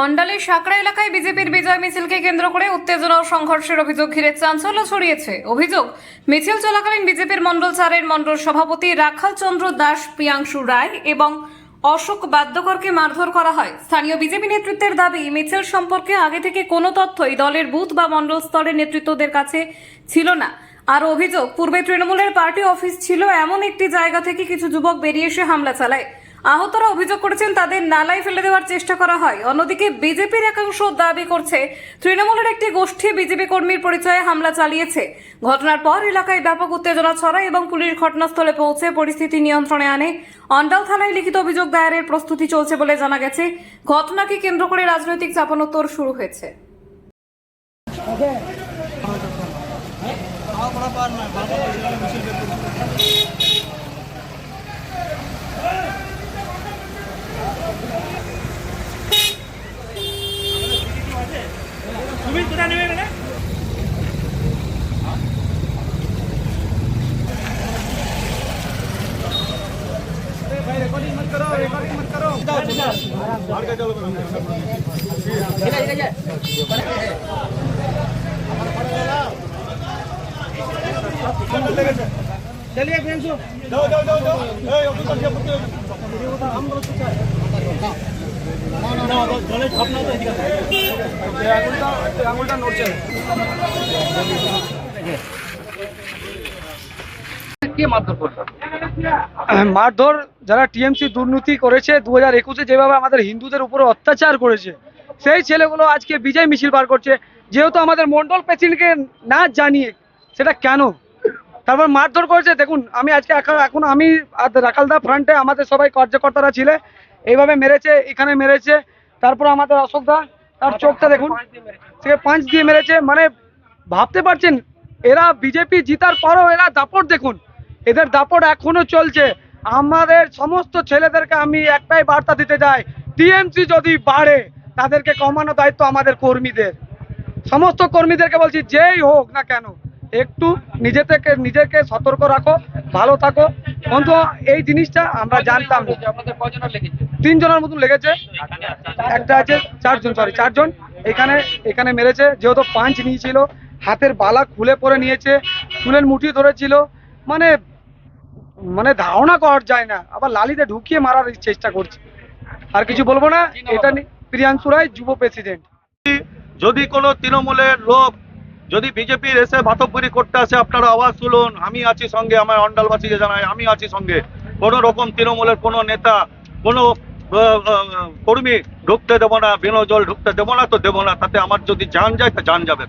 অন্ডালের সাকড়া এলাকায় বিজেপির বিজয় মিছিলকে কেন্দ্র করে উত্তেজনা ও সংঘর্ষের অভিযোগ ঘিরে চাঞ্চল্য ছড়িয়েছে। অভিযোগ, মিছিল চলাকালীন বিজেপির মণ্ডল 4-এর মণ্ডল সভাপতি রাখাল চন্দ্র দাস, প্রিয়াংশু রায় এবং অশোক বাদ্যকরকে মারধর করা হয়। স্থানীয় বিজেপি নেতৃত্বের দাবি, মিছিল সম্পর্কে আগে থেকে কোনো তথ্যই দলের বুথ বা মণ্ডল স্তরের নেতৃত্বদের কাছে ছিল না। আর অভিযোগ, পূর্বে তৃণমূলের পার্টি অফিস ছিল এমন একটি জায়গা থেকে কিছু যুবক বেরিয়ে এসে হামলা চালায়। আহতরা অভিযোগ করেছেন তাদের নালায় ফেলে দেওয়ার চেষ্টা করা হয়। অন্যদিকে বিজেপির একাংশ দাবি করছে তৃণমূলের একটি গোষ্ঠী বিজেপি কর্মীর পরিচয়ে হামলা চালিয়েছে। ঘটনার পর এলাকায় ব্যাপক উত্তেজনা ছড়ায় এবং পুলিশ ঘটনাস্থলে পৌঁছে পরিস্থিতি নিয়ন্ত্রণে আনে। অন্ডাল থানায় লিখিত অভিযোগ দায়েরের প্রস্তুতি চলছে বলে জানা গেছে। ঘটনাকে কেন্দ্র করে রাজনৈতিক চাপানোত্তর শুরু হয়েছে। তুমি কোথায় নেবে না? भाई रिकॉर्डिंग मत करो, रिकॉर्डिंग मत करो। बाहर का चलो। चलिए फ्रेंड्स, जाओ जाओ जाओ जाओ। ए ऑफिसर के पुत्र वीडियो बता, हम लोग कुछ না দলে ভাবনা তো এদিকে আঙুলটা নড়ছে কে মারধর করছে? মারধর যারা টিএমসি দুর্নীতি করেছে 2021-এ যেভাবে আমাদের হিন্দুদের উপরে অত্যাচার করেছে, সেই ছেলেগুলো আজকে বিজয় মিছিল বার করছে, যেহেতু আমাদের মন্ডল প্রেসিডেন্টকে না জানিয়ে। সেটা কেন? তারপর মারধর করেছে। দেখুন, আমি আজকে এখন আমি রাখালদা ফ্রন্টে আমাদের সবাই কার্যকর্তারা ছিল, এইভাবে মেরেছে, এখানে মেরেছে। তারপর আমাদের অশোকদা, তার চোখটা দেখুন, সে পাঁচ দিয়ে মেরেছে। মানে ভাবতে পারছেন, এরা বিজেপি জিতার পরও এরা দাপট দেখুন, এদের দাপট এখনো চলছে। আমাদের সমস্ত ছেলেদেরকে আমি একটাই বার্তা দিতে চাই, টিএমসি যদি বাড়ে তাদেরকে কমানো দায়িত্ব আমাদের কর্মীদের। সমস্ত কর্মীদেরকে বলছি, যেই হোক না কেন, একটু নিজেকে সতর্ক রাখো, ভালো থাকো। কিন্তু এই জিনিসটা আমরা জানতাম না। 3 জনের মতন লেগেছে, একটা আছে 4 জন, সরি 4 জন এখানে মেরেছে। যেহেতু পাঞ্চ নিয়েছিল, হাতের বালা খুলে পরে নিয়েছে, চুলের মুঠি ধরেছিল। মানে ধারণা করা যায় না। আবার লালিতে ঢুকিয়ে মারার চেষ্টা করছে। আর কিছু বলবো না। এটা প্রিয়াংশু রায়, যুব প্রেসিডেন্ট। যদি কোনো তৃণমূলের লোক যদি বিজেপির এসে ভাতকপুরি করতে আসে, আপনারা আওয়াজ তুলুন, আমি আছি সঙ্গে। আমার অন্ডালবাসীকে জানাই, আমি আছি সঙ্গে। কোনো রকম তৃণমূলের কোনো নেতা, কোনো কর্মী ঢুকতে দেবো না, বেনজল ঢুকতে দেবো না, তো দেবো না। তাতে আমার যদি জান যায়, তা জান যাবে।